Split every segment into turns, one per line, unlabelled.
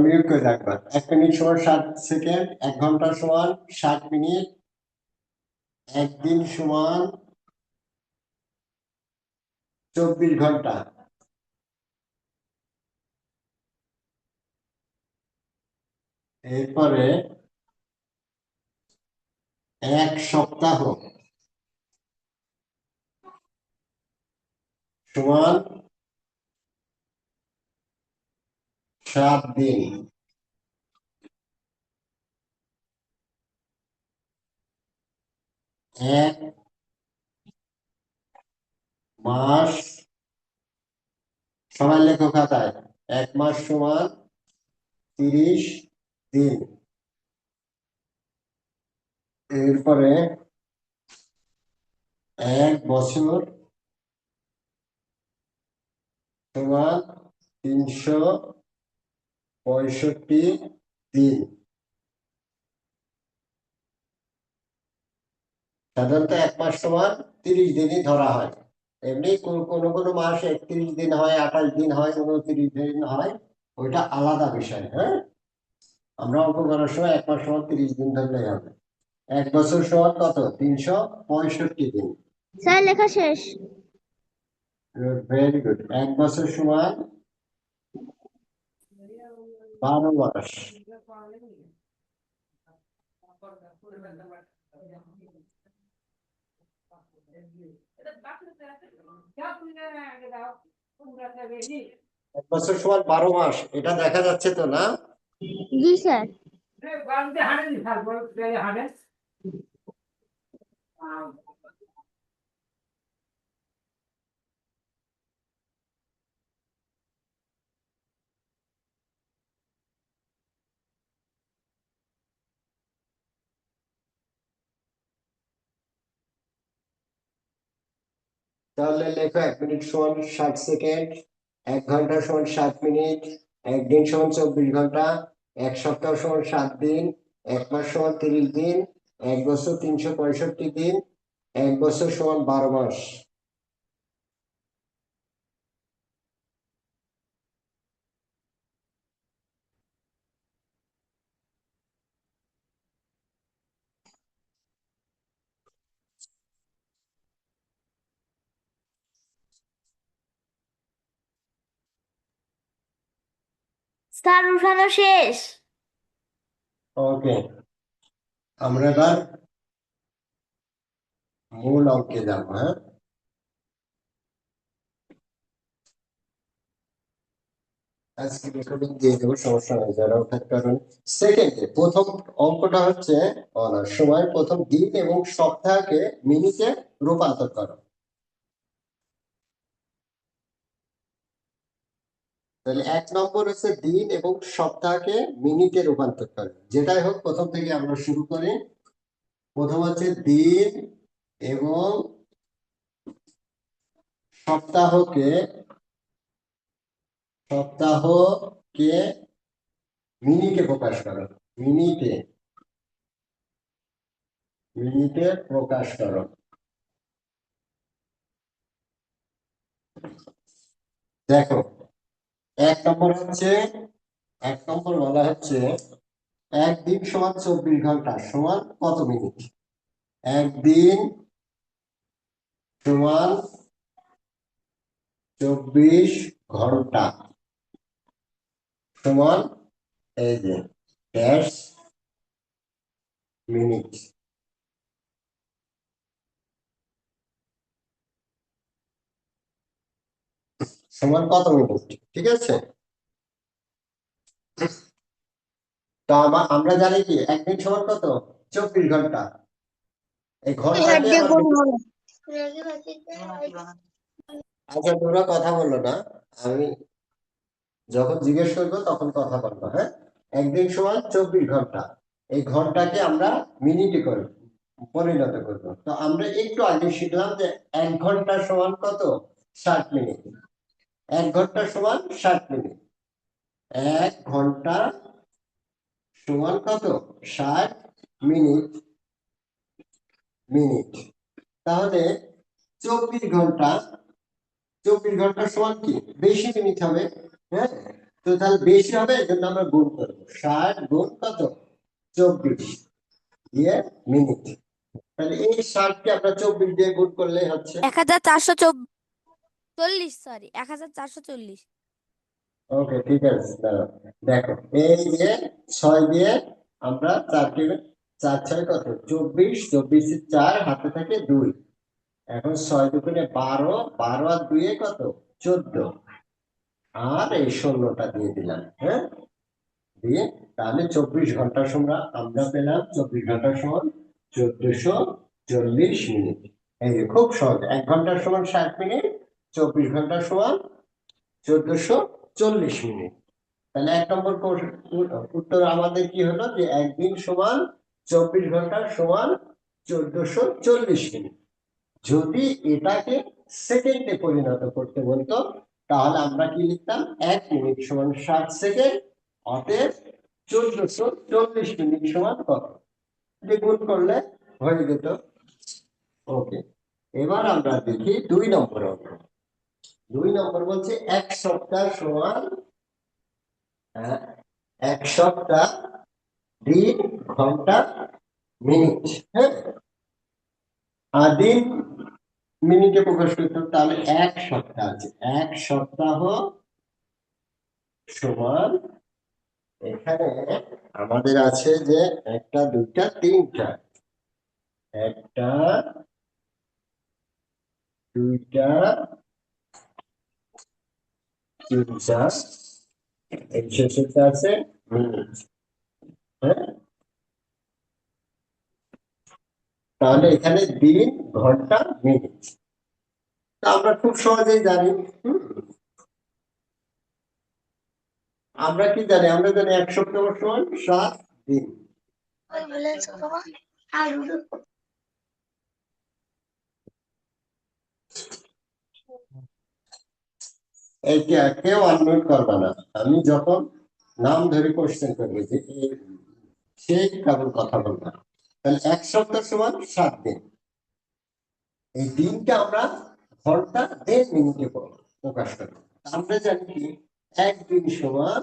Minute করে থাকবা। 1 minute সমান 60 সেকেন্ড, 1 ঘন্টা সমান 60 মিনিট, একদিন সমান 24 ঘন্টা। এরপরে 1 সপ্তাহ সমান 7 দিন। 1 মাস, সবাই লেখো খাতায়, 1 মাস সমান 30 দিন। এরপরে 1 বছর সমান 365 দিন। সাধারণত 1 মাস সমান 30 দিনই ধরা হয়। এমনি কোনো কোনো মাস 31 দিন হয়, 28 দিন হয়, 29 দিন হয়, ওইটা আলাদা বিষয়। হ্যাঁ, আমরা অঙ্ক করার সময় 1 মাস সমান 30 দিন ধরলেই হবে। 1 বছর সমান কত? 365 দিন।
স্যার লেখা শেষ।
Very good. 1 বছর সমান 12 মাস। এক বছর সমান 12 মাস, এটা দেখা যাচ্ছে তো না?
জি স্যার।
তাহলে লেখো 1 মিনিট সমান 60 সেকেন্ড, 1 ঘন্টা সমান 60 মিনিট, একদিন সমান 24 ঘন্টা, 1 সপ্তাহ সমান 7 দিন, 1 মাস সমান 30 দিন, 1 বছর 365 দিন, 1 বছর সমান 12 মাস।
স্যার উঠানো শেষ।
ওকে, আমরা এবার মূল অঙ্কে যাবো। হ্যাঁ, আজকে রেকর্ডিং দিয়ে দেবো, সমস্যা নেই, যারাও থাকতে পারবেন। সেকেন্ডে প্রথম অঙ্কটা হচ্ছে অনার সময় প্রথম দিন এবং সপ্তাহকে মিনিটে রূপান্তর করো। তাহলে 1 নম্বর হচ্ছে দিন এবং সপ্তাহকে মিনিটে রূপান্তর করে। যেটাই হোক, প্রথম থেকে আমরা শুরু করি। প্রথম হচ্ছে দিন এবং সপ্তাহকে সপ্তাহকে মিনিটে প্রকাশ করো। মিনিটে মিনিটে প্রকাশ করো। দেখো, 1 নম্বর বলা হচ্ছে একদিন সমান 24 ঘন্টা সমান কত মিনিট? একদিন সমান 24 ঘন্টা সমান, এই যে, ড্যাশ মিনিট। সমান কত মিনিট? ঠিক আছে। তো আমরা জানি কি একদিন সমান কত? 24 ঘন্টা। এই ঘন্টাকে আচ্ছা, তোমরা কথা বললো না, আমি যখন জিজ্ঞেস করবো তখন কথা বলবো। হ্যাঁ, একদিন সমান 24 ঘন্টা, এই ঘন্টাকে আমরা মিনিটে করে পরিণত করবো। তো আমরা একটু আগে শিখলাম যে 1 ঘন্টা সমান কত? 60 মিনিট। 1 ঘন্টা সমান 60 মিনিট। 1 ঘন্টা সমান কত? 60 মিনিট। মিনিট। তাহলে 24 ঘন্টা, 24 ঘন্টা সমান কি বেশি মিনিট হবে। হ্যাঁ, তো তাহলে বেশি হবে, এই জন্য আমরা গুণ করবো 60 গুণ কত 24 দিয়ে মিনিট। তাহলে এই 60 কে আমরা 24 দিয়ে গুণ করলে হচ্ছে
1440, সরি 1440।
ওকে, ঠিক আছে। দাঁড়াও, দেখো এই যে 6 দিয়ে আমরা 4 কে 4 6 কত 24, 24 4 হাতে থাকে 2, এখন 6 দুগুণে 12, 12 আর 2 কত 14, আর এই 16টা দিয়ে দিলাম। হ্যাঁ, দিয়ে তাহলে 24 ঘন্টা সময় আমরা পেলাম 24 ঘন্টা সমান 1440 মিনিট। এই যে খুব সহজ, 1 ঘন্টার সমান 60 মিনিট, 24 ঘন্টা সমান 1440 মিনিট। তাহলে 1 নম্বর উত্তর আমাদের কি হলো যে একদিন সমান 24 ঘন্টা সমান 1440 মিনিট। যদি এটাকে সেকেন্ডে পরিণত করতে বলতো তাহলে আমরা কি লিখতাম 1 মিনিট সমান 60 সেকেন্ড, অতএব 1440 মিনিট সমান কত, গুণ করলে হয়ে যেত। ওকে, এবার আমরা দেখি 2 নম্বর অঙ্ক। 2 নম্বর বলছে 1 সপ্তাহ সমান 1 সপ্তাহ দিন ঘন্টা মিনিট। হ্যাঁ, আর দিন মিনিটে প্রকাশ করতে হবে, তাহলে 1 সপ্তাহ আছে, 1 সপ্তাহ সমান এখানে আমাদের আছে যে 1টা 2টা 3টা, 1টা 2টা 3টা, এই শেষেরটা আছে মিনিট। হ্যাঁ, তাহলে এখানে দিন ঘন্টা মিনিট, তা আমরা খুব সহজেই জানি। আমরা কি জানি, আমরা জানি 1 সপ্তাহ সমান 7 দিন। এই কেউ আনমিউট করবে না, আমি যখন নাম ধরে কোশ্চেন করবে যে সেই কেবল কথা বলবে। তাহলে 1 সপ্তাহ সমান 7 দিন, এই দিনটা আমরা ঘন্টা দেড় মিনিটে প্রকাশ করি। আমরা জানি কি একদিন সমান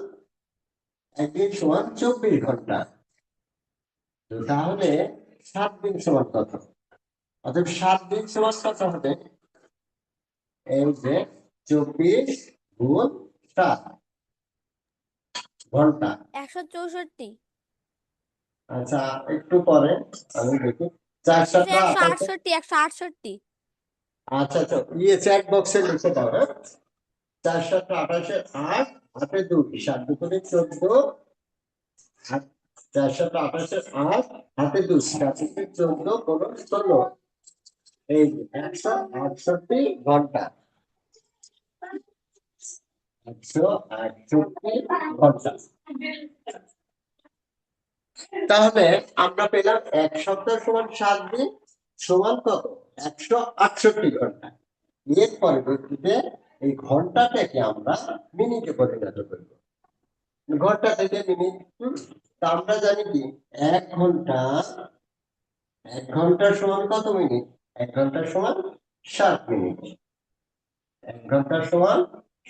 24 ঘন্টা, তো তাহলে 7 দিন সমান কত, অর্থাৎ 7 দিন সমান কত হবে, এই যে 24 গুণ 7 ঘন্টা।
164।
আচ্ছা, একটু পরে আমি দেখি 4 7
168, 168।
আচ্ছা আচ্ছা, চ্যাট বক্সে লিখে দাও। হ্যাঁ, 4 7 28 8 হাতে 2, 7 দুগুণে 14, 4 7 28 8 হাতে 2, 7 দুগুণে 14 কোন 16, এই 168 ঘন্টা, 168 ঘন্টা। তাহলে আমরা পেলাম 1 সপ্তাহ সমান 7 দিন সমান কত 168 ঘন্টা। এর পরবর্তীতে এই ঘন্টাটাকে আমরা মিনিটে পরিণত করব, ঘন্টা থেকে মিনিট। তা আমরা জানি কি 1 ঘন্টা, 1 ঘন্টা সমান কত মিনিট, 1 ঘন্টা সমান 60 মিনিট, 1 ঘন্টা সমান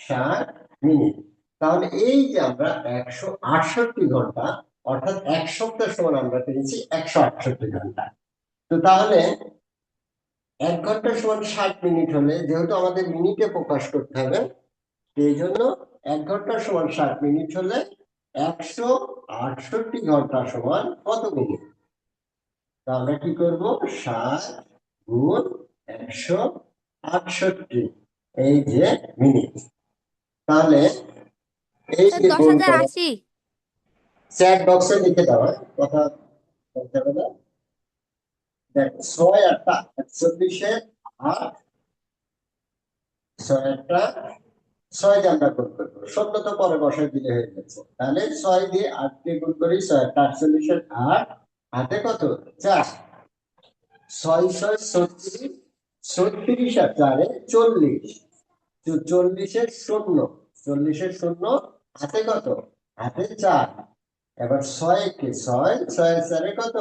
60 মিনিট। তাহলে এই যে আমরা 168 ঘন্টা, অর্থাৎ 1 সপ্তাহ সমান আমরা পেয়েছি 168 ঘন্টা। তো তাহলে 1 ঘন্টা সমান 60 মিনিট হলে, যেহেতু আমাদের মিনিটে প্রকাশ করতে হবে, এই জন্য 1 ঘন্টা সমান 60 মিনিট হলে 168 ঘন্টা সমান কত মিনিট। তা আমরা কি করব, 60 গুণ 168, এই যে মিনিট। তাহলে এই
স্যার
যে গুণ করো,
10,080।
চ্যাট বক্সে লিখে দাও। কথা বলতে হবে না। দেখ 6 8 41 8, 6 8 6 দিয়ে আমরা গুণ করবো, 16 তো পরে বসাই দিলে হয়ে যাচ্ছে। তাহলে 6 দিয়ে 8 দিয়ে গুণ করি, 6 8 48 8 হাতে কত 4, 6 6 36, 36 আর 4 40, 40 শূন্য, 40 শূন্য হাতে কত, হাতে 4। এবার 6 কে 6, 6 4 কত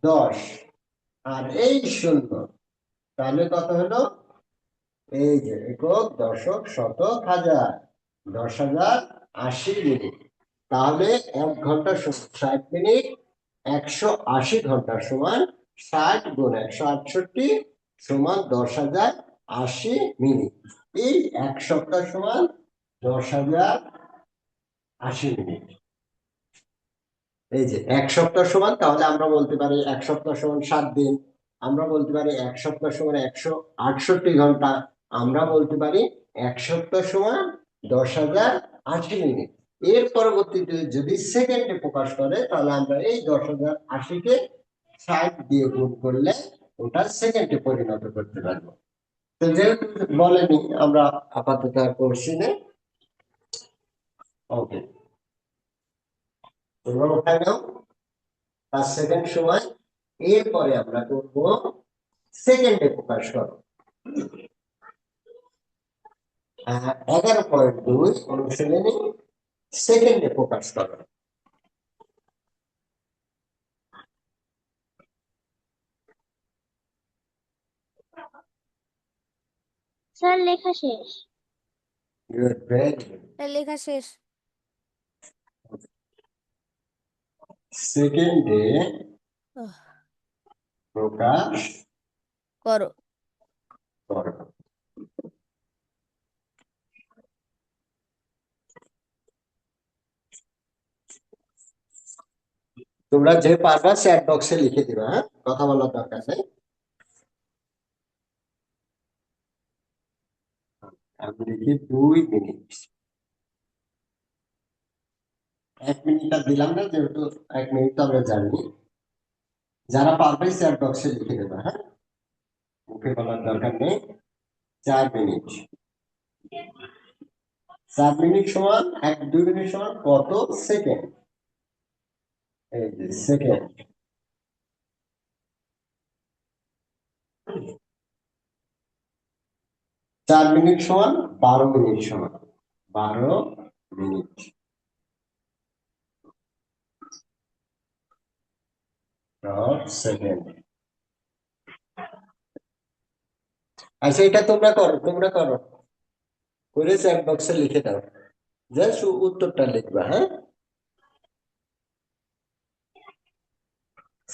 10, আর এই শূন্য, তাহলে কত হলো? এই যে একক, দশক, শতক, হাজার, 10,000, 80 মিনিট। তাহলে 1 ঘন্টা সমান 60 মিনিট, 180 ঘন্টা সমান 60 × 168 সমান 10,080 মিনিট। এই 1 সপ্তাহ সমান 10,080 মিনিট। এই যে 1 সপ্তাহ সমান, তাহলে আমরা বলতে পারি 1 সপ্তাহ সমান 7 দিন, আমরা বলতে পারি 1 সপ্তাহ সমান 168 ঘন্টা, আমরা বলতে পারি 1 সপ্তাহ সমান 10,080 মিনিট। এর পরবর্তীতে যদি সেকেন্ডে প্রকাশ করে, তাহলে আমরা এই 10,080-কে 60 দিয়ে গুণ করলে ওটা সেকেন্ডে পরিণত করতে পারবো। তো যেহেতু বলেনি, আমরা আপাতত আর করছি না। ওকে, তোমরা উঠায় নাও 5 সেকেন্ড সময়। এরপরে আমরা করব সেকেন্ডে প্রকাশ করো। 11.2 অনুশীলনী, সেকেন্ডে প্রকাশ করো।
স্যার লেখা শেষ।
Good, very good.
লেখা শেষ।
সেকেন্ডে
আহ,
প্রকাশ
করো।
করো। তোমরা যে পারবা চ্যাট বক্সে লিখে দিবা, হ্যাঁ, কথা বলার দরকার নেই। আমি লিখি 2 মিনিট। 1 মিনিট আর দিলাম না, যেহেতু 1 মিনিট তো আমরা জানি। যারা পারবে চ্যাট বক্সে লিখে দেবা, হ্যাঁ, মুখে বলার দরকার নেই। 4 মিনিট। 4 মিনিট সমান 2 মিনিট সমান কত সেকেন্ড? এই যে সেকেন্ড। 4 মিনিট সমান 12 মিনিট সমান 12 মিনিট। 10 সেকেন্ড। আচ্ছা, এটা তোমরা করো, তোমরা করো, করে চ্যাট বক্সে লিখে দাও। জাস্ট উত্তরটা লিখবা, হ্যাঁ,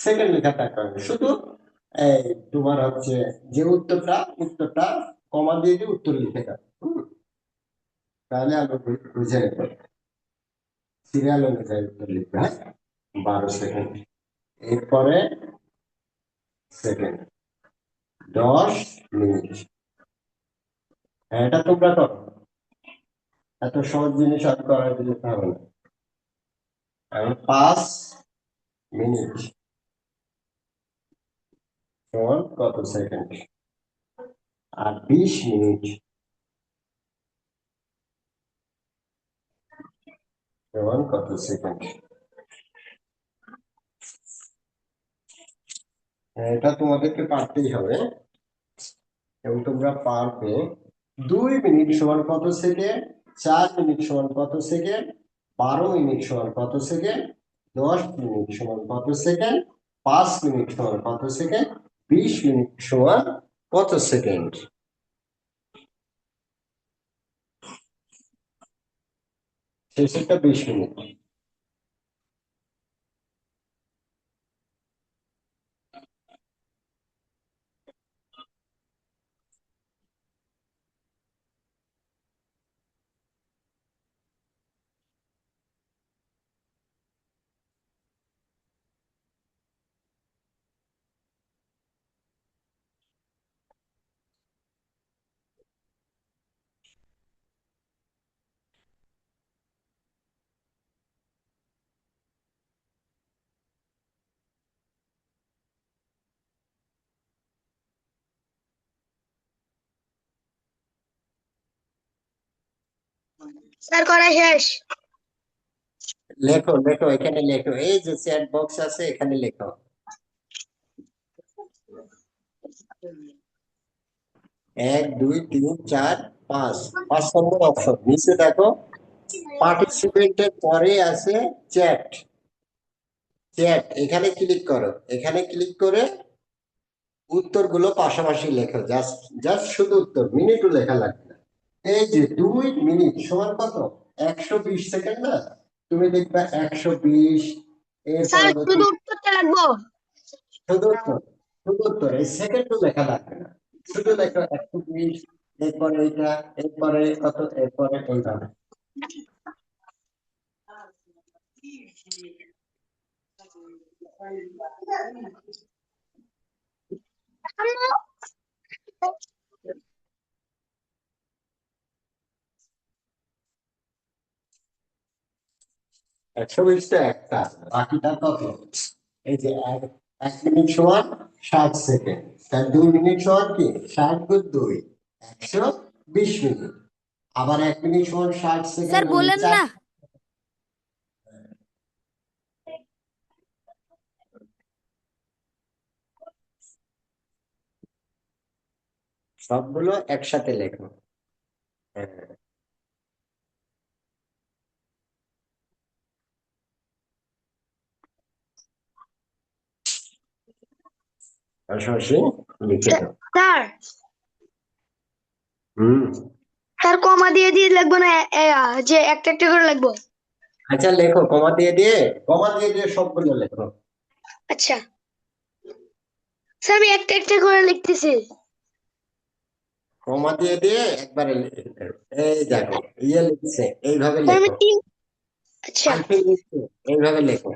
সেকেন্ড লেখা থাকতে হবে শুধু। এই তোমার হচ্ছে যে উত্তরটা কমা দিয়ে দিয়ে উত্তর লিখে দাও। তাহলে আমরা বুঝে নেব। সিরিয়াল অনুযায়ী উত্তর লিখবে, হ্যাঁ। 12 সেকেন্ড। এরপরে সেকেন্ড। 10 মিনিট। এটা তোমরা করো, এত সহজ জিনিস আর করার যেতে হবে না। এখন 5 মিনিট সমান কত সেকেন্ড? আর 20 মিনিট সমান কত সেকেন্ড? এটা তোমাদেরকে পারতেই হবে, এবং তোমরা পারবে। 2 মিনিট সমান কত সেকেন্ড? 4 মিনিট সমান কত সেকেন্ড? 12 মিনিট সমান কত সেকেন্ড? 10 মিনিট সমান কত সেকেন্ড? 5 মিনিট সমান কত সেকেন্ড? 20 মিনিট সমান কত সেকেন্ড? শেষেরটা 20 মিনিট।
স্যার করা শেষ।
লেখো লেখো, এখানে লেখো, এই যে চ্যাট বক্স আছে এখানে লেখো। 1 2 3 4 5, 5 নম্বর অপশন নিচে দেখো। পার্টিসিপেন্টের পরে আছে চ্যাট। চ্যাট, এখানে ক্লিক করো, এখানে ক্লিক করে উত্তরগুলো পাশাপাশি লেখো, জাস্ট জাস্ট শুধু উত্তর, মিনিটও লেখা লাগবে না। এই যে 2 মিনিট সমান কত? 120 সেকেন্ড না? তুমি দেখবা 120, এর
স্যার
পরবর্তী
শুধু উত্তরটা লাগবো।
শুধু উত্তর, শুধু উত্তর, এই সেকেন্ডও লেখা লাগবে না, শুধু লেখো 120, এরপরে এটা, এরপরে কত, এরপরে এইভাবে।
हाँ
120টা একটা, বাকিটা কত? এই যে 1 মিনিট সমান 60 সেকেন্ড, তার 2 মিনিট সমান কি 60 × 2, 120 মিনিট। আবার 1 মিনিট সমান 60 সেকেন্ড
স্যার
হলে
বলেন না।
সবগুলো একসাথে লেখো। হ্যাঁ, পাশাপাশি লিখে দাও।
স্যার
হুম,
স্যার কমা দিয়ে দিয়ে লাগবো না, যে একটা একটা করে লাগবো?
আচ্ছা লেখো, কমা দিয়ে দিয়ে, কমা দিয়ে দিয়ে সবগুলো লেখো।
আচ্ছা স্যার আমি একটা একটা করে লিখতেছি।
কমা দিয়ে দিয়ে একবারে এই দেখো, ইয়ে লিখছে এইভাবে
স্যার আমি
লেখো,
3। আচ্ছা
আলফি লিখছে এইভাবে লেখো।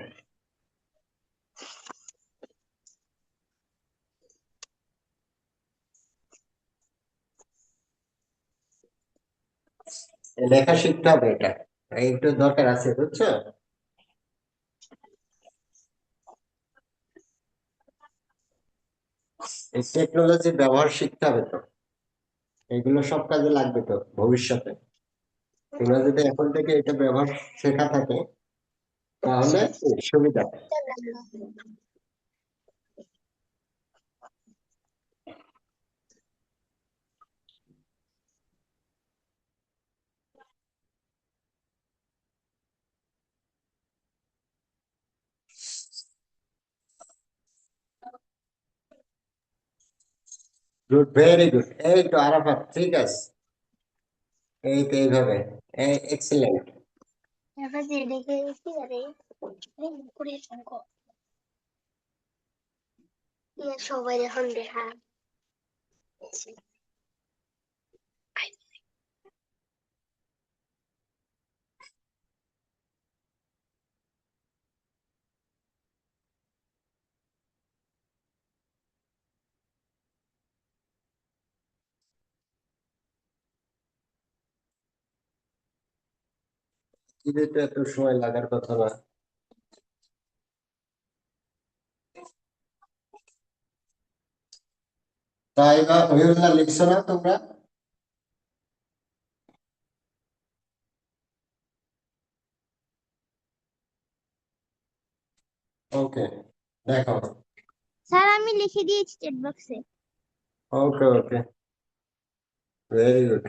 এই লেখা শিখতে হবে, এটা একটু দরকার আছে, বুঝছো? এই টেকনোলজির ব্যবহার শিখতে হবে তো, এগুলো সব কাজে লাগবে তো ভবিষ্যতে। তোমরা যদি এখন থেকে এটা ব্যবহার শেখা থাকে তাহলে সুবিধা। গুড, ভেরি গুড, এই তো আরাফাত, ঠিক আছে, এই তো এইভাবে, এক্সিলেন্ট।
এবার যে দেখে কি আরে করে সংক সবাই এখন দেখা
কিন্তু তো এত সময় লাগার কথা না। তাই বা ওইগুলা লিখছো না তোমরা? ওকে, দেখো।
স্যার আমি লিখে দিয়েছি চ্যাট বক্সে।
ওকে ওকে, ভেরি গুড।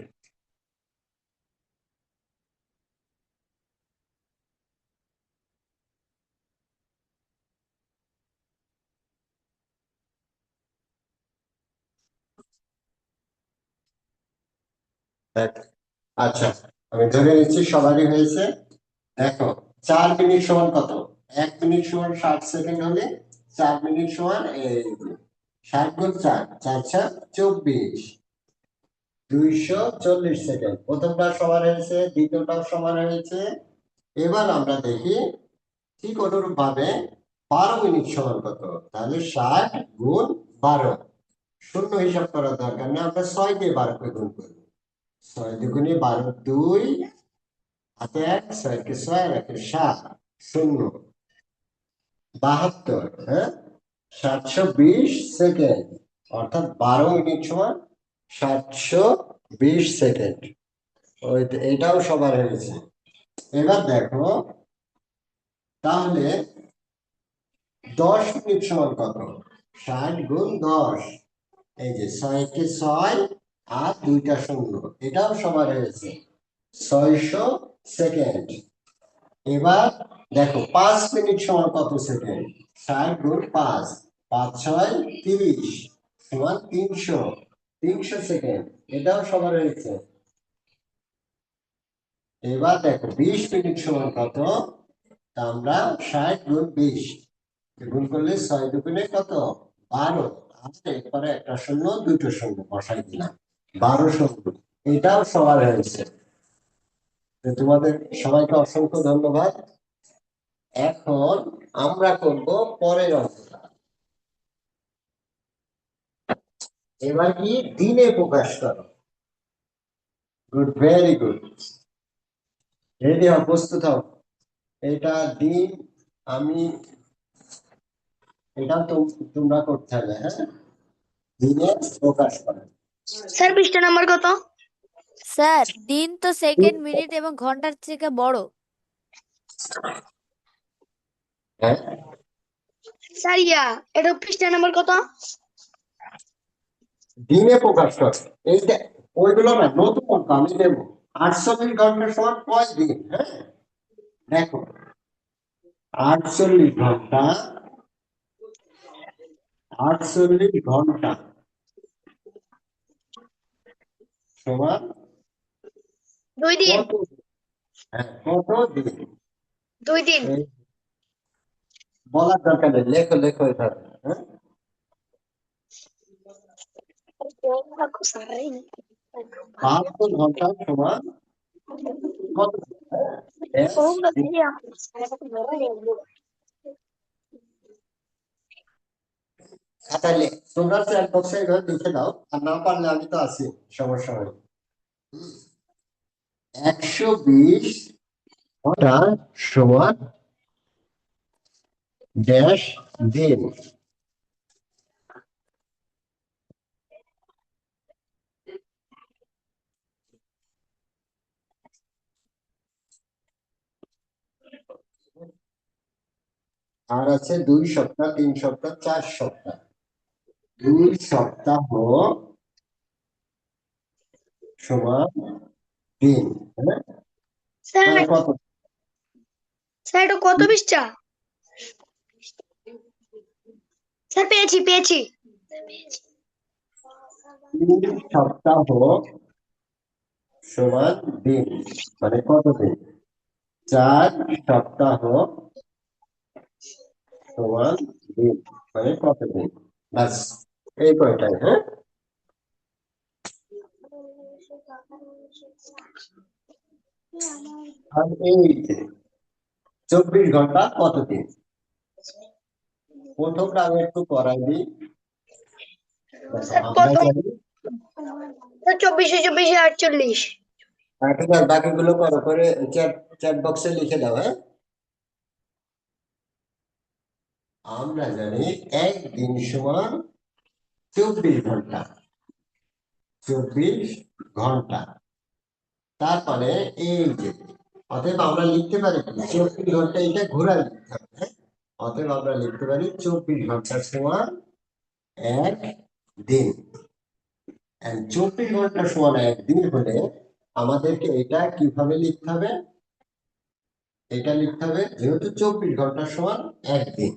আচ্ছা, আমি ধরে নিচ্ছি সবারই হয়েছে। দেখো, 4 মিনিট সমান কত? 1 মিনিট সমান 60 সেকেন্ড হলে 4 মিনিট সমান এই 60 × 4, 4×4 = 24, 240 সেকেন্ড। প্রথমটা সমান হয়েছে, দ্বিতীয়টাও সমান হয়েছে। এবার আমরা দেখি ঠিক অনুরূপ ভাবে 12 মিনিট সমান কত। তাহলে 60 × 12, শূন্য হিসাব করার দরকার নেই, আমরা 6 দিয়ে 12কে গুণ করবো। 6 × 2 = 12, 2 হাতে 1, 6 × 6 আর 1 × 7, শূন্য, 72, হ্যাঁ, 720 সেকেন্ড, অর্থাৎ 12 মিনিট সমান 720 সেকেন্ড। ওই তো, এটাও সবার হয়েছে। এবার দেখো, তাহলে 10 মিনিট সমান কত? 60 × 10, এই যে 6 × 6 আর 2টা শূন্য, এটাও সবার হয়েছে 600 সেকেন্ড। এবার দেখো 5 মিনিট সমান কত সেকেন্ড? 60 × 5, 5×6 = 30, সমান 300 সেকেন্ড, এটাও সবার হয়েছে। এবার দেখো 20 মিনিট সমান কত? তা আমরা 60 গুণ 20 গুণ করলে 6 দুগুণে কত? 12। আর এরপরে একটা শূন্য দুটো শূন্য বসাই দিলাম, 12 শূন্য। এটাও সবার হয়েছে। তো তোমাদের সবাইকে অসংখ্য ধন্যবাদ। এখন আমরা করব পরের অঙ্কটা। এবার কি দিনে প্রকাশ করো। Good, very good. রেডি হও, প্রস্তুত হও। এটা দিন, আমি এটা তোমরা করতে হবে, হ্যাঁ? দিনে প্রকাশ করো।
স্যার পৃষ্ঠা নাম্বার কত?
স্যার দিন তো সেকেন্ড মিনিট এবং ঘন্টার থেকে বড়।
হ্যাঁ,
স্যার এটা পৃষ্ঠা নাম্বার কত?
দিনে প্রকাশ করো। এইটা ওইগুলো না, নতুন অঙ্ক আমি দেব। 48 ঘন্টা সমান কয় দিন? হ্যাঁ, দেখো 48 ঘন্টা, 48 ঘন্টা সমান
2 দিন।
কত দিন? হ্যাঁ, কত দিন?
2 দিন।
এই বলার দরকার নেই, লেখো লেখো এটা। হ্যাঁ, 72 ঘন্টা সমান কত দিন? হ্যাঁ, তাহলে তোমরা চ্যাট বক্সে এভাবে লিখে দাও, আর না পারলে আমি তো আছি, সমস্যা নেই। 120 ঘন্টা সমান ড্যাশ দিন। আর আছে 2 সপ্তাহ, 3 সপ্তাহ, 4 সপ্তাহ। 2 সপ্তাহ সমান দিন, হ্যাঁ?
স্যার
মানে কত?
স্যার এটা কত পৃষ্ঠা? স্যার পেয়েছি।
3 সপ্তাহ সমান দিন, মানে কত দিন? 4 সপ্তাহ সমান দিন, মানে কত দিন? বাস, এই কয়টাই, হ্যাঁ? আর এই যে 24 ঘন্টা কত দিন? প্রথমটা আমি একটু করাই দিই। দেখো,
স্যার
আমরা
প্রথম
জানি।
24 48।
ঠিক আছে, বাকিগুলো করো, করে চ্যাট চ্যাট বক্সে লিখে দাও, হ্যাঁ? আমরা জানি একদিন সমান 24 ঘন্টা। 24 ঘন্টা, তার মানে এই যে, অতএব আমরা লিখতে পারি 24 ঘন্টা, এটা ঘোরা লিখতে হবে, হ্যাঁ? অতএব আমরা লিখতে পারি 24 ঘন্টা সমান এক দিন। 24 ঘন্টা সমান একদিন হলে আমাদেরকে এটা কিভাবে লিখতে হবে? এটা লিখতে হবে, যেহেতু 24 ঘন্টা সমান একদিন,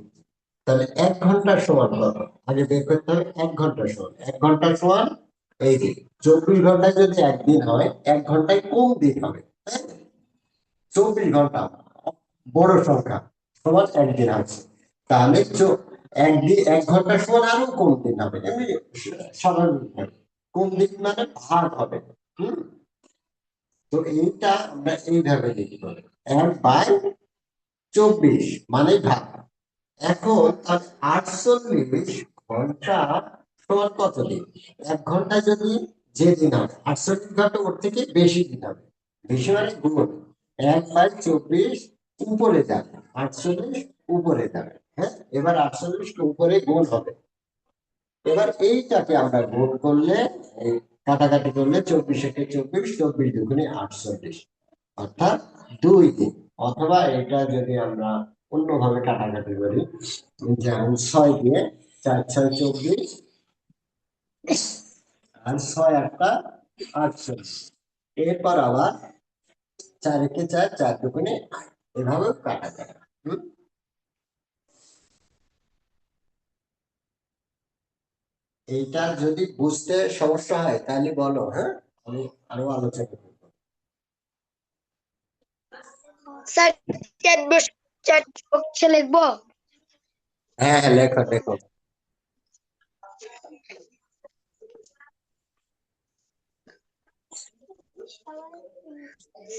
তাহলে 1 ঘন্টা সমান কত? আগে বের করতে হবে 1 ঘন্টা সমান। 1 ঘন্টা সমান এই যে 24 ঘন্টায় যদি একদিন হয়, 1 ঘন্টায় কোন দিন হবে? 24 ঘন্টা বড় সংখ্যা সমান একদিন আছে, তাহলে একদিন 1 ঘন্টা সমান আরো কোন দিন হবে? এমনি স্বাভাবিক কোন দিন মানে ভাগ হবে। হম, তো এইটা আমরা এইভাবে লিখবো, 1/24 মানে ভাগ। এখন 48 ঘন্টা সমান কত দিন? 1 ঘন্টা যদি যে দিন হবে, 48 ঘন্টা ওর থেকে বেশি দিন হবে। বেশি মানে গুণ, 1/24 উপরে যাবে, 48 উপরে যাবে, হ্যাঁ? এবার 48 উপরে গুণ হবে। এবার এইটাকে আমরা গুণ করলে, এই কাটাকাটি করলে 24 একে 24, 24 দুগুণে 48, অর্থাৎ 2 দিন। অথবা এটা যদি আমরা অন্যভাবে কাটাকাটি করি, যেমন 6 দিয়ে, 4 6 24, আর 6 8 48। এরপর আবার 4 একে 4, 4 দুগুণে 8, এভাবে কাটা যায়। হুম? এইটা যদি বুঝতে সমস্যা হয় তাহলে বলো, হ্যাঁ, আমি আরো আলোচনা করবো।
স্যার চ্যাট বক্সে লিখবো?
হ্যাঁ হ্যাঁ, লেখো লেখো।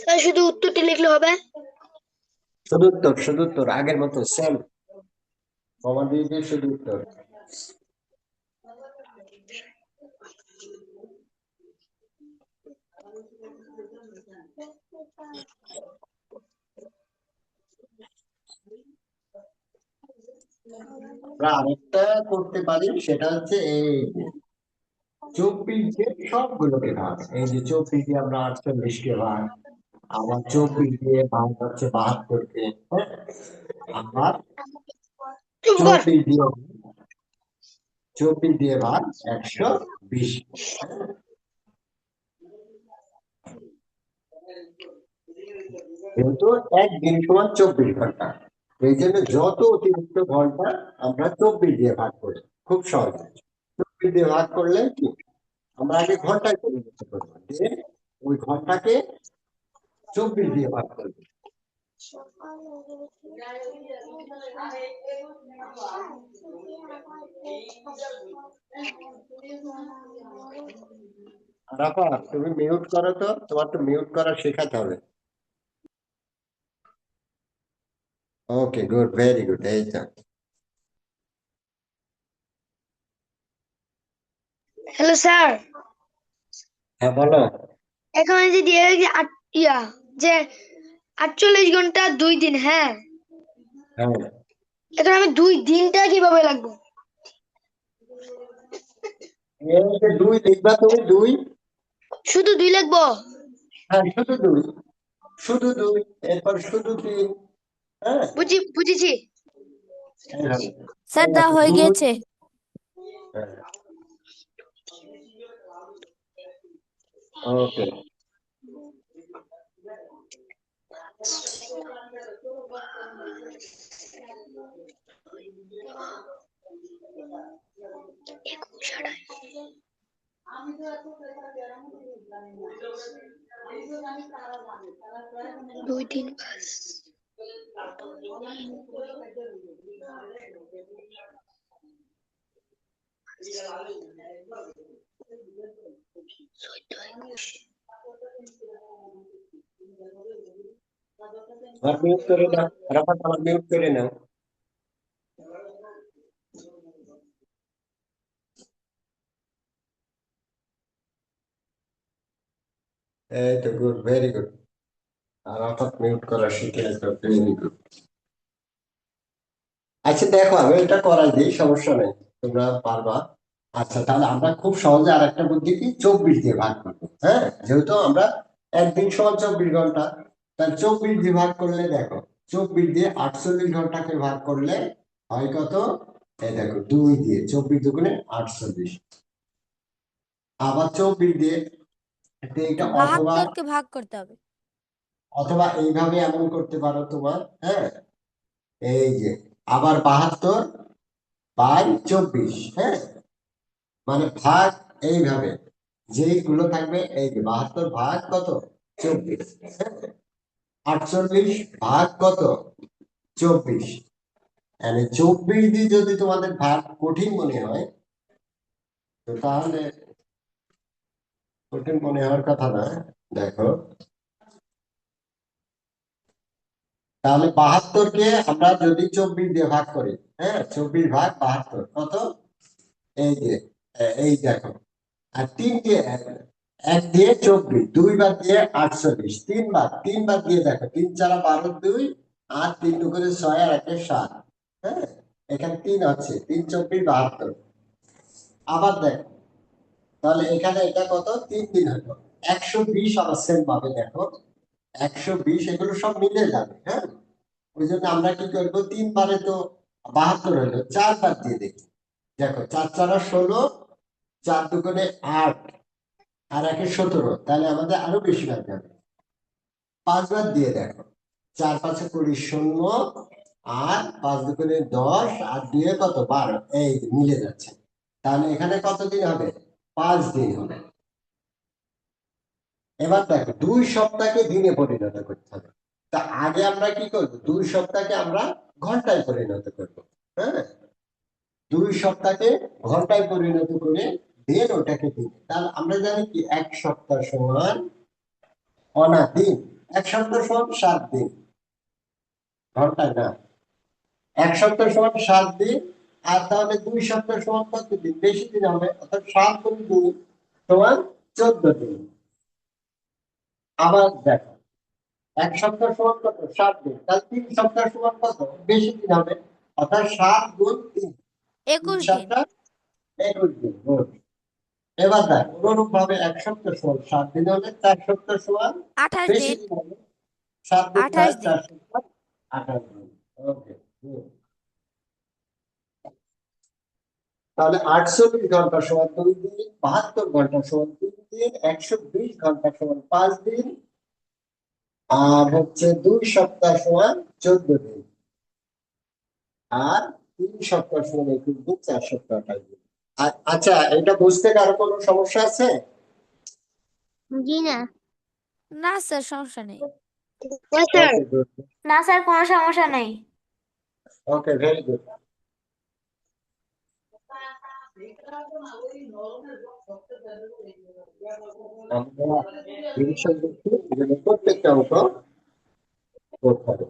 স্যার শুধু উত্তরটি লিখলে হবে?
শুধু উত্তর আগের মতো সেম, কমা দিয়ে দিয়ে শুধু উত্তর। আমরা আরেকটা করতে পারি, সেটা হচ্ছে এই 24 দিয়ে সবগুলোকে ভাগ। এই যে 24 দিয়ে আমরা 48 কে ভাগ, আবার 24 দিয়ে ভাগ হচ্ছে 72 কে, হ্যাঁ, আবার
চুপ কর।
24 দিয়ে ভাগ 120। যেহেতু একদিন সমান 24 ঘন্টা, এই জন্য যত অতিরিক্ত ঘন্টা আমরা 24 দিয়ে ভাগ করি, খুব সহজ। 24 দিয়ে ভাগ করলে কি আমরা আগে ঘন্টায় পরিণত করবো, দিয়ে ওই ঘন্টাকে 24 দিয়ে ভাগ করবো। রাফা, তুমি মিউট করো তো, তোমার তো মিউট করা শেখাতে হবে। ওকে, গুড, ভেরি গুড, এই তো।
হ্যালো স্যার,
হ্যাঁ বলো।
এখন এই যে দিয়ে রেখেছি যে 48 ঘন্টা 2 দিন, হ্যাঁ,
হ্যাঁ,
এখন আমি 2 দিনটা কিভাবে লাগবো?
এই যে 2 লিখবা তুমি, 2।
শুধু 2 লিখবো?
হ্যাঁ, শুধু 2, শুধু 2, এরপর শুধু 3, হ্যাঁ,
বুঝেছি।
এইভাবে।
স্যার
এই
দা
দেখো,
হয়ে
2,
গিয়েছে।
ওকে।
দুই দিন বাস।
আমার মিউট করে নাও, রাফা, আমার মিউট করে নাও। এই তো, গুড, ভেরি গুড। আর রাফা মিউট করা শিখে গেছে, ভেরি গুড। আচ্ছা দেখো, আমি এটা করাই দিই, সমস্যা নেই, তোমরা পারবা। আচ্ছা, তাহলে আমরা খুব সহজে আর একটা বুদ্ধি কি, 24 দিয়ে ভাগ করবো, হ্যাঁ, যেহেতু আমরা একদিন সমান 24 ঘন্টা, তাহলে 24 দিয়ে ভাগ করলে দেখো, 24 দিয়ে 48 ঘন্টাকে ভাগ করলে হয় কত? এই দেখো, 2 দিয়ে 24 দুগুণে 48, আবার 24 দিয়ে, এটা অথবা
72 কে ভাগ করতে হবে।
অথবা এইভাবে এমন করতে পারো তোমার, হ্যাঁ, এই যে আবার 72 বাই 24, হ্যাঁ, মানে ভাগ এইভাবে যেইগুলো থাকবে, এই যে 72 ভাগ কত? 24, 48 ভাগ কত? 24। মানে 24 দিয়ে যদি তোমাদের ভাগ কঠিন মনে হয়, তো তাহলে কঠিন মনে হওয়ার কথা না, দেখো, তাহলে 72 কে আমরা যদি 24 দিয়ে ভাগ করি, হ্যাঁ, 24 ভাগ 72 কত? এই যে এই দেখো, আর 3 দিয়ে 1 দিয়ে 24, 2 বাদ দিয়ে 48, 3 বার দিয়ে দেখো, 3 4 12, 2 আর 3 2 করে 6 আর 1 7, হ্যাঁ, এখানে 3 আছে, 3 24 72। আবার দেখো, তাহলে এখানে এটা কত? 3 দিন হলো 120। আবার সেম ভাবে দেখো, 120 এগুলো সব মিলে যাবে, হ্যাঁ, ওই জন্য আমরা কি করবো, 3 বারে তো 72 হলো, 4 বার দিয়ে দেখি। দেখো, 4 4 16, 4 দুগুণে 8 আর 1 17, তাহলে আমাদের আরো বেশি বার যাবে। 5 বার দিয়ে দেখো, 4 5 20, 0 আর 5 দুগুণে 10 আর 2 কত? 12, এই যে মিলে যাচ্ছে। তাহলে এখানে কতদিন হবে? 5 দিন হবে। এবার দেখো 2 সপ্তাহকে দিনে পরিণত করতে হবে। তা আগে আমরা কি করব? 2 সপ্তাহকে আমরা ঘন্টায় পরিণত করব। হ্যাঁ, 2 সপ্তাহকে ঘন্টায় পরিণত করে দেন ওটাকে দিন। তাহলে আমরা জানি কি 1 সপ্তাহ সমান দিন। 1 সপ্তাহ সমান 7 দিন, ঘন্টায় না। 1 সপ্তাহ সমান 7 দিন। আর তাহলে 2 সপ্তাহ সমান কত দিন? বেশি দিন হবে, অর্থাৎ 7 × 2 সমান 14 দিন। আবার দেখো 1 সপ্তাহ সমান কত? 7 দিন। তাহলে 3 সপ্তাহ সমান কত? বেশি দিন হবে, অর্থাৎ 7 × 3।
21 দিন।
3 × 7 = 21 দিন। Good. এবার দেখ অনুরূপ ভাবে 1 সপ্তাহ সমান 7 দিন হলে 4 সপ্তাহ সমান
28
বেশি
দিন।
দিন হবে, 7 দিন
28 দিন।
4 সপ্তাহ 28 দিন। ওকে, তাহলে 48 ঘন্টা সমান 2 দিন, 72 ঘন্টা সমান 3 দিন, 120 ঘন্টা সমান 5 দিন, আর হচ্ছে 2 সপ্তাহ সমান 14 দিন, আর 3 সপ্তাহ সমান 21 দিন, 4 সপ্তাহ 28 দিন। আচ্ছা, এটা বুঝতে কারো কোনো সমস্যা আছে?
জি না।
না স্যার, সমস্যা নেই।
স্যার।
ওকে, গুড।
না স্যার, কোনো সমস্যা নাই।
ওকে, ভেরি গুড। আমরা রিভিশন করছি, এজন্য প্রত্যেকটা অঙ্ক করতে হবে।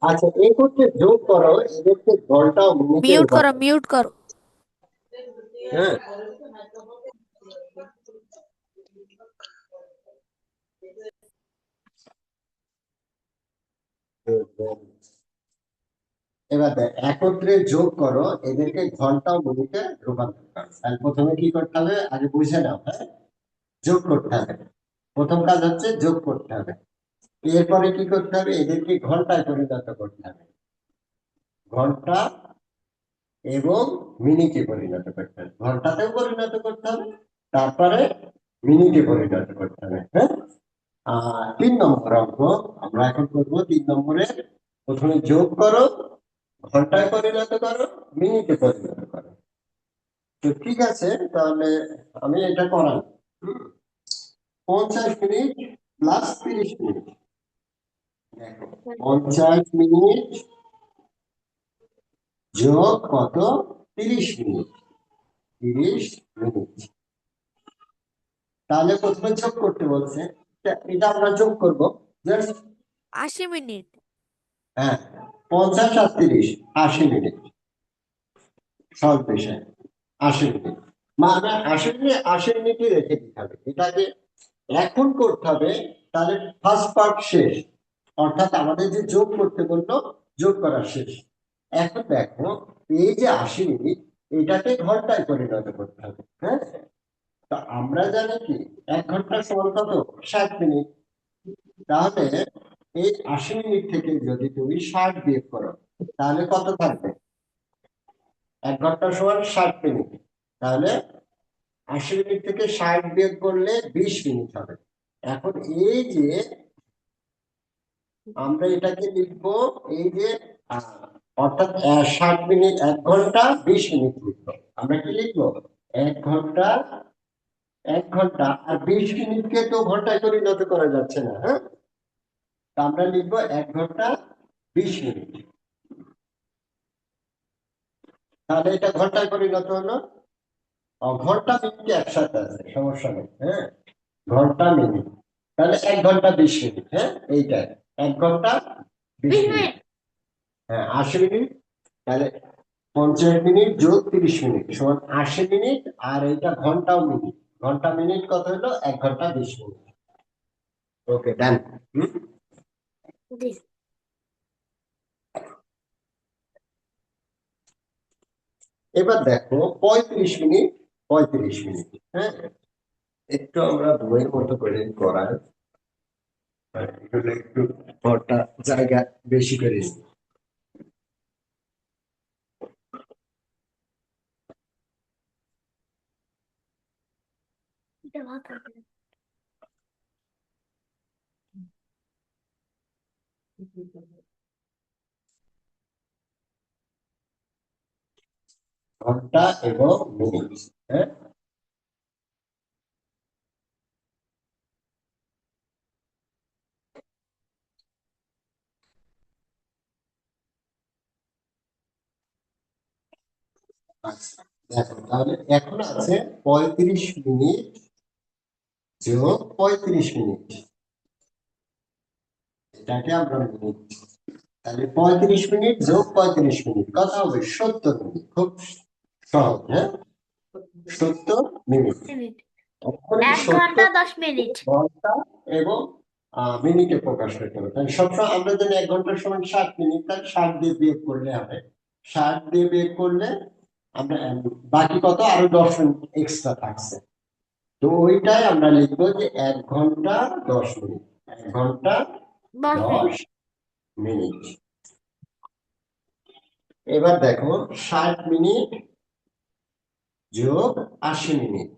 আচ্ছা, এই করতে যোগ করো, এদেরকে ঘন্টা ও মিনিটে
মিউট করো,
রূপান্তর।
মিউট করো।
হ্যাঁ, এবার দেখ একত্রে যোগ করো, এদেরকে ঘন্টা ও মিনিটে রূপান্তর করো। তাহলে প্রথমে কি করতে হবে আগে বুঝে নাও। হ্যাঁ, যোগ করতে হবে। প্রথম কাজ হচ্ছে যোগ করতে হবে। এরপরে কি করতে হবে? এদেরকে ঘন্টায় পরিণত করতে হবে, ঘন্টা এবং মিনিটে পরিণত করতে হবে। ঘন্টাতেও পরিণত করতে হবে, তারপরে মিনিটে পরিণত করতে হবে। হ্যাঁ, 3 নম্বর অঙ্ক আমরা এখন করবো। 3 নম্বরে প্রথমে যোগ করো, ঘন্টায় পরিণত করো, মিনিটে পরিণত করো। তো ঠিক আছে, তাহলে আমি এটা করাই। 50 মিনিট প্লাস 30 মিনিট। দেখো 50 মিনিট যোগ কত? 30 মিনিট। 30 মিনিট। তাহলে প্রথমে যোগ করতে বলছে, এটা আমরা যোগ করবো। Just
80 minute.
হ্যাঁ, 50 আর 30 80 মিনিট। সহজ বিষয়। 80 মিনিট মানে 80 মিনিট, 80 মিনিটই রেখে দিতে হবে। এটাকে এখন করতে হবে, তাহলে ফার্স্ট পার্ট শেষ, অর্থাৎ আমাদের যে যোগ করতে বললো যোগ করা শেষ। এখন দেখো এই যে 80 মিনিট, এটাকে ঘন্টায় পরিণত করতে হবে। হ্যাঁ, তা আমরা জানি কি 1 ঘন্টা সমান কত? 60 মিনিট। তাহলে এই 80 মিনিট থেকে যদি তুমি 60 বিয়োগ করো, তাহলে কত থাকবে? 1 ঘন্টা সমান 60 মিনিট। তাহলে 80 মিনিট থেকে 60 বিয়োগ করলে 20 মিনিট হবে। এখন এই যে আমরা এটাকে লিখবো, এই যে অর্থাৎ 60 মিনিট, 1 ঘন্টা 20 মিনিট লিখবো। আমরা কি লিখবো? 1 ঘন্টা, 1 ঘন্টা আর 20 মিনিটকে তো ঘন্টায় পরিণত করা যাচ্ছে না। হ্যাঁ, তা আমরা লিখবো 1 ঘন্টা 20 মিনিট। তাহলে এটা ঘন্টায় পরিণত হলো। ঘন্টা মিনিট একসাথে আছে, সমস্যা নেই। হ্যাঁ, ঘন্টা মিনিট, তাহলে 1 ঘন্টা 20 মিনিট। হ্যাঁ, এইটাই 1 ঘন্টা 20 মিনিট। হ্যাঁ, 80 মিনিট। তাহলে 50 মিনিট যোগ 30 মিনিট সমান 80 মিনিট। আর এইটা ঘন্টা ও মিনিট, ঘন্টা মিনিট কত হলো? 1 ঘন্টা 20 মিনিট। ওকে, ডান। এবার দেখো 35 মিনিট, 35 মিনিট। হ্যাঁ, একটু আমরা বইয়ের মতো করে করার, একটু ঘরটা জায়গা বেশি করে নিই। ঘন্টা এবং মিনিট। হ্যাঁ, আচ্ছা দেখো তাহলে এখন আছে 35 মিনিট যোগ 35 মিনিট, এটাকে আমরা মিনিট। তাহলে 35 মিনিট যোগ 35 মিনিট কত হবে? 70 মিনিট। খুব সহজ। হ্যাঁ, 70 মিনিট।
মিনিট
এখন এই
1 ঘন্টা
70
10 মিনিট।
ঘন্টা এবং মিনিটে প্রকাশ করতে হবে। তাহলে সবসময় আমরা জানি 1 ঘন্টার সময় 60 মিনিট, তাহলে 60 দিয়ে বিয়োগ করলে হবে। 60 দিয়ে বিয়োগ করলে আমরা বাকি কত আরো 10 মিনিট এক্সট্রা থাকছে, তো ওইটাই আমরা লিখবো যে 1 ঘন্টা 10 মিনিট। 1 ঘন্টা
10 মিনিট
10 মিনিট। এবার দেখো 60 মিনিট যোগ 80 মিনিট,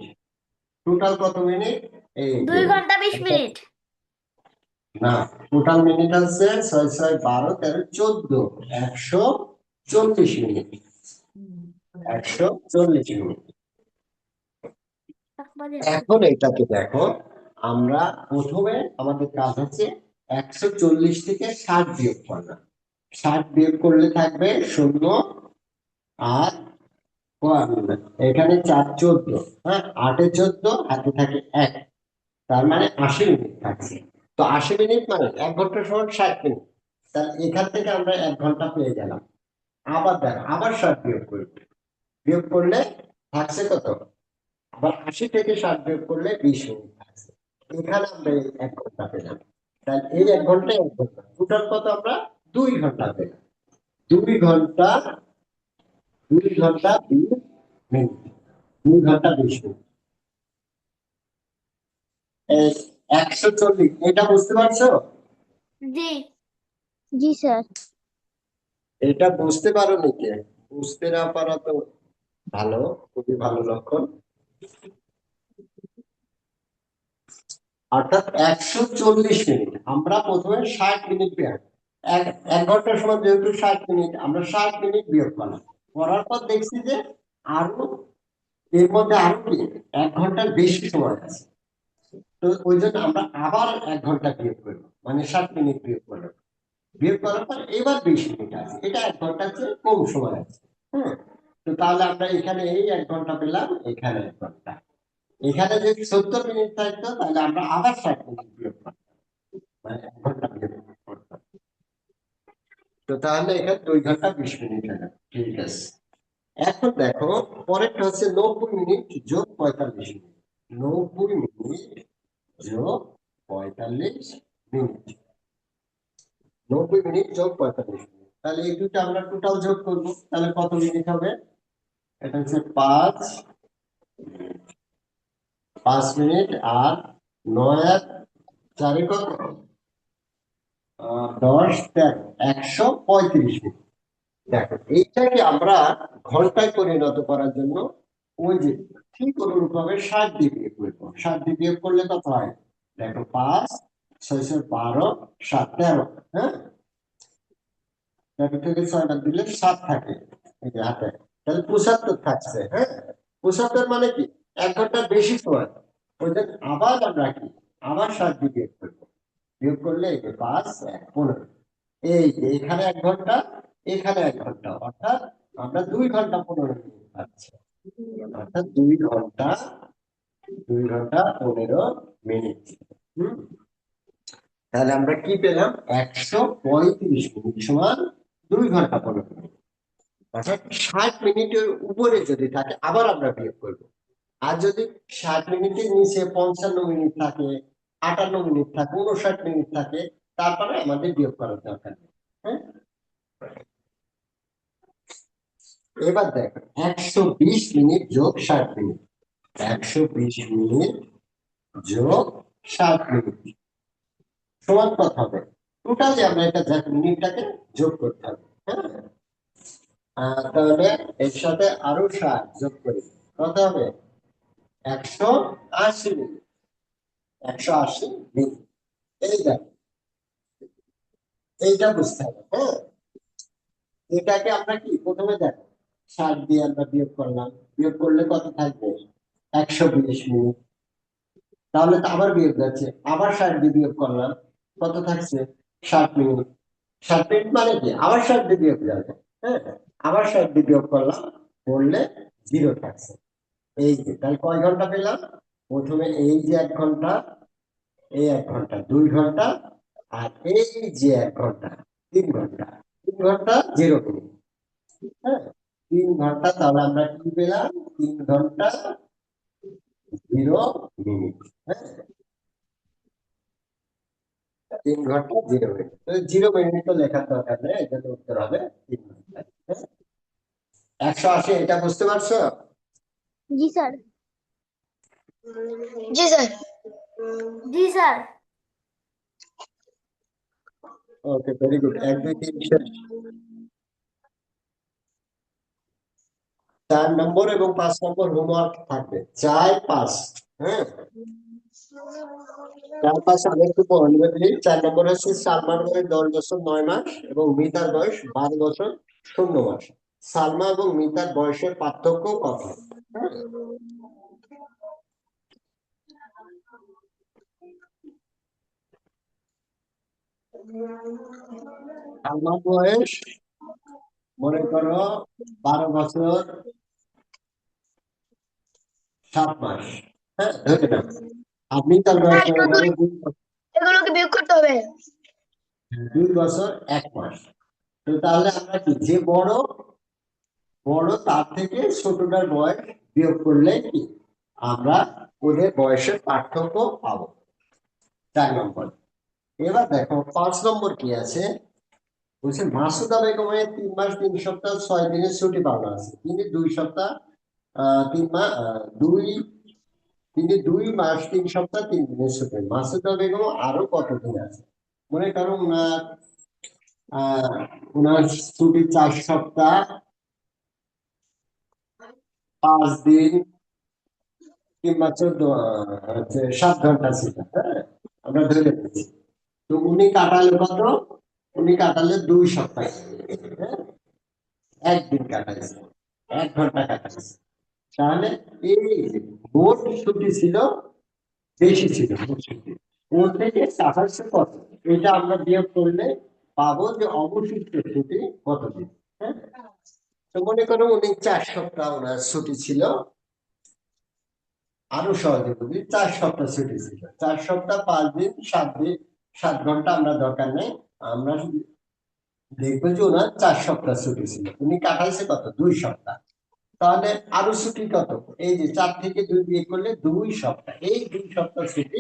টোটাল কত মিনিট? এই
2 ঘন্টা 20 মিনিট।
না, টোটাল মিনিট আছে 6 6 12 13 14, 140 মিনিট। 140 মিনিট। এখন এটাকে দেখো, আমরা প্রথমে আমাদের কাজ হচ্ছে 140 থেকে 60 বিয়োগ করা। 60 বিয়োগ করলে থাকবে 0, আর এখানে 4 14, হ্যাঁ 8 এ 14, হাতে থাকে 1, তার মানে 80 মিনিট থাকছে। তো 80 মিনিট মানে 1 ঘন্টা সমান 60 মিনিট। তাহলে এখান থেকে আমরা 1 ঘন্টা পেয়ে গেলাম। আবার দেখো, আবার 60 বিয়োগ করি, বিয়োগ করলে থাকছে কত? আবার 80 থেকে 60 বিয়োগ করলে 20 মিনিট থাকছে। এখানে আমরা এই 1 ঘন্টা পেলাম। তাহলে এই 1 ঘন্টা 1 ঘন্টা টোটাল কত? আমরা 2 ঘন্টা পেলাম। 2 ঘন্টা 2 ঘন্টা 20 মিনিট। 2 ঘন্টা 20 মিনিট। এই 140, এটা বুঝতে পারছো?
জি
জি স্যার।
এটা বুঝতে পারো নিকে? বুঝতে না পারা তো ভালো, খুবই ভালো লক্ষণ। অর্থাৎ 140 মিনিট আমরা প্রথমে 60 মিনিট বিয়োগ, এক 1 ঘন্টার সময় যেহেতু 60 মিনিট, আমরা 60 মিনিট বিয়োগ করলাম। করার পর দেখছি যে আরো এর মধ্যে আরো কি 1 ঘন্টার বেশি সময় আছে, তো ওই জন্য আমরা আবার 1 ঘন্টা বিয়োগ করবো, মানে 60 মিনিট বিয়োগ করলাম। বিয়োগ করার পর এবার 20 মিনিট আছে, এটা 1 ঘন্টার চেয়ে কম সময় আছে। হ্যাঁ, তো তাহলে আমরা এখানে এই 1 ঘন্টা পেলাম, এখানে 1 ঘন্টা। এখানে যদি 70 মিনিট থাকতো তাহলে আমরা আবার 60 মিনিট বিয়োগ করতাম, মানে 1 ঘন্টা বিয়োগ করতাম। তো তাহলে এখানে 2 ঘন্টা 20 মিনিট হলো। ঠিক আছে, এখন দেখো পরেরটা হচ্ছে 90 মিনিট যোগ 45 মিনিট। 90 মিনিট যোগ 45 মিনিট। 90 মিনিট যোগ 45 মিনিট, তাহলে এই দুটো আমরা টোটাল যোগ করবো, তাহলে কত মিনিট হবে? এটা হচ্ছে 5 মিনিট, আর 9 আর 4 কত? 10 13, 135 মিনিট। দেখো এইটাকে আমরা ঘন্টায় পরিণত করার জন্য ওই যে ঠিক অনুরূপভাবে 60 দিয়ে বিয়োগ করবো। 60 দিয়ে বিয়োগ করলে কত হয়? দেখো 5 6 6 12 7 13, হ্যাঁ 13 থেকে 6 বাদ দিলে 7 থাকে এই যে হাতে, তাহলে 75 থাকছে। হ্যাঁ, 75 মানে কি 1 ঘন্টার বেশি সময়। ওই জন্য আবার আমরা কি আবার 60 দিয়ে বিয়োগ করবো। বিয়োগ করলে এই যে 5 1 15, এই যে এখানে 1 ঘন্টা, এখানে 1 ঘন্টা, অর্থাৎ আমরা 2 ঘন্টা 15 মিনিট পাচ্ছি। অর্থাৎ 2 ঘন্টা 15 মিনিট। হম, তাহলে আমরা কি পেলাম? 135 মিনিট সমান 2 ঘন্টা 15 মিনিট। অর্থাৎ 60 মিনিটের উপরে যদি থাকে আবার আমরা বিয়োগ করবো। আর যদি 60 মিনিটের নিচে 55 মিনিট থাকে, 58 মিনিট থাকে, 59 মিনিট থাকে, তারপরে আমাদের বিয়োগ করার দরকার নেই। হ্যাঁ, এবার দেখো 120 মিনিট যোগ 60 মিনিট। 120 মিনিট যোগ 60 মিনিট সমান কত হবে? টোটালি আমরা এটা মিনিটটাকে যোগ করতে হবে। হ্যাঁ, তাহলে এর সাথে আরো 60 যোগ করি, কত হবে? 180 মিনিট। 180 মিনিট। এই দেখো, এইটা বুঝতে হবে। হ্যাঁ, এটাকে আমরা কি প্রথমে দেখো 60 দিয়ে আমরা বিয়োগ করলাম, বিয়োগ করলে কত থাকবে? 120 মিনিট। তাহলে তো আবার বিয়োগ যাচ্ছে, আবার 60 দিয়ে বিয়োগ করলাম, কত থাকছে? 60 মিনিট। 60 মিনিট মানে কি আবার 60 দিয়ে বিয়োগ যাবে, হ্যাঁ, আবার 60 দিয়ে বিয়োগ করলাম, করলে 0 থাকছে। এই যে তাহলে কয় ঘন্টা পেলাম? প্রথমে এই যে 1 ঘন্টা, এই 1 ঘন্টা 2 ঘন্টা, আর এই যে 1 ঘন্টা 3 ঘন্টা, 3 ঘন্টা 0 মিনিট, হ্যাঁ, 3 ঘন্টা। তাহলে আমরা কি পেলাম? 3 ঘন্টা 0 মিনিট, হ্যাঁ, 3 ঘন্টা 0 মিনিট। তো 0 মিনিট তো লেখার দরকার নেই, এটা তো উত্তর হবে 3 ঘন্টা, হ্যাঁ। 180 এটা বুঝতে পারছো?
জি স্যার।
জি স্যার।
জি স্যার।
ওকে, ভেরি গুড। 1 2 3 শেষ। 4 নম্বর এবং 5 নম্বর হোমওয়ার্ক থাকবে, 4 5, হ্যাঁ। 4 5 আমি একটু বলে দিই। 4 নম্বর হচ্ছে সালমার বয়স 10 বছর 9 মাস এবং মিতার বয়স 12 বছর 0 মাস। সালমা এবং মিতার বয়সের পার্থক্য কত? হ্যাঁ, সালমার বয়স মনে করো 12 বছর 7 মাস, হ্যাঁ, ধরে নাও। আর মিতার বয়স
স্যার,
মনে করো
এগুলোকে বিয়োগ করতে হবে।
2 বছর 1 মাস। তো তাহলে আমরা কি যে বড় বড় তার থেকে ছোটটার বয়স বিয়োগ করলে কি আমরা ওদের বয়সের পার্থক্য পাবো। 4 নম্বর। এবার দেখো 5 নম্বর কি আছে, বলছে মাসুদা বেগমের 3 মাস 3 সপ্তাহ 6 দিনের ছুটি পাওনা আছে। তিনি 2 সপ্তাহ 3 মাস 2 তিনি 2 মাস 3 সপ্তাহ 3 দিনের ছুটি। মাসুদা বেগম আরো কতদিন আছে? মনে করো ওনার ছুটি 4 সপ্তাহ 5 দিন কিংবা 7 ঘন্টা ছিল, হ্যাঁ, আমরা ধরে নিচ্ছি। তো উনি কাটালে কত? উনি কাটালে 2 সপ্তাহ, হ্যাঁ, 1 দিন কাটাইছে, 1 ঘন্টা কাটাইছে। তাহলে এই যে মোট ছুটি ছিল বেশি ছিল, মোট ছুটি ওর থেকে কাটাইছে কত, এটা আমরা বিয়োগ করলে পাবো যে অবশিষ্ট ছুটি কতদিন, হ্যাঁ। তো মনে করো উনি 4 সপ্তাহ ওনার ছুটি ছিল, আরো সহজে বুঝি, 4 সপ্তাহ ছুটি ছিল, 4 সপ্তাহ 5 দিন 7 দিন 7 ঘন্টা আমরা দরকার নেই, আমরা শুধু দেখবো যে ওনার 4 সপ্তাহ ছুটি ছিল, উনি কাটাইছে কত? 2 সপ্তাহ। তাহলে আরো ছুটি কত? এই যে 4 থেকে 2 বিয়োগ করলে 2 সপ্তাহ, এই 2 সপ্তাহ ছুটি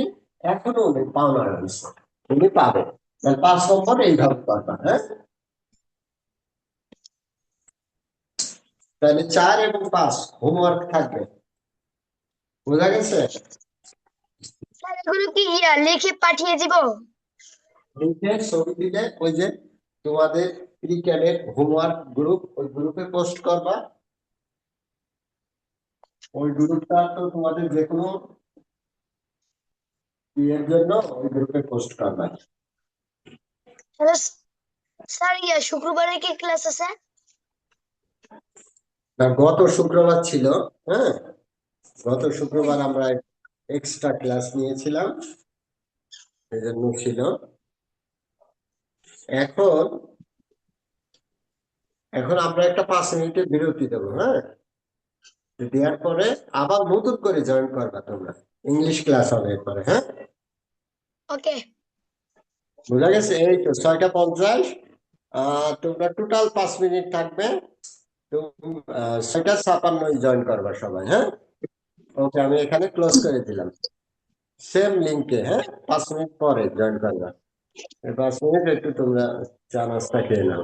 এখনো উনি পাওনা রয়েছে, উনি পাবেন। তাহলে 5 নম্বর এইভাবে করবা, হ্যাঁ। তাহলে 4 এবং 5 হোমওয়ার্ক থাকবে, বোঝা গেছে?
স্যার, এগুলো কি লিখে পাঠিয়ে দিব?
লিখে ছবি দিলে ওই যে তোমাদের ক্রিকেটের হোমওয়ার্ক গ্রুপ, ওই গ্রুপে পোস্ট করবা। ওই গ্রুপটা তো তোমাদের যে কোনো ইয়ের জন্য ওই গ্রুপে পোস্ট করবা।
তাহলে স্যার, শুক্রবারে কি ক্লাস আছে?
না, গত শুক্রবার ছিল, হ্যাঁ, গত শুক্রবার আমরা এক্সট্রা ক্লাস নিয়েছিলাম, সেজন্য ছিল। এখন এখন আমরা একটা 5 মিনিটের বিরতি দেবো, হ্যাঁ, দেওয়ার পরে আবার নতুন করে জয়েন করবা তোমরা, ইংলিশ ক্লাস হবে এরপরে, হ্যাঁ।
ওকে।
বোঝা গেছে? এই তো 6টা 50, তোমরা টোটাল 5 মিনিট থাকবে, তো 6টা 56 জয়েন করবা সবাই, হ্যাঁ। ওকে, আমি এখানে ক্লোজ করে দিলাম, সেম লিঙ্কে, হ্যাঁ, 5 মিনিট পরে জয়েন করবা। 5 মিনিট একটু তোমরা চা নাস্তা খেয়ে নাও।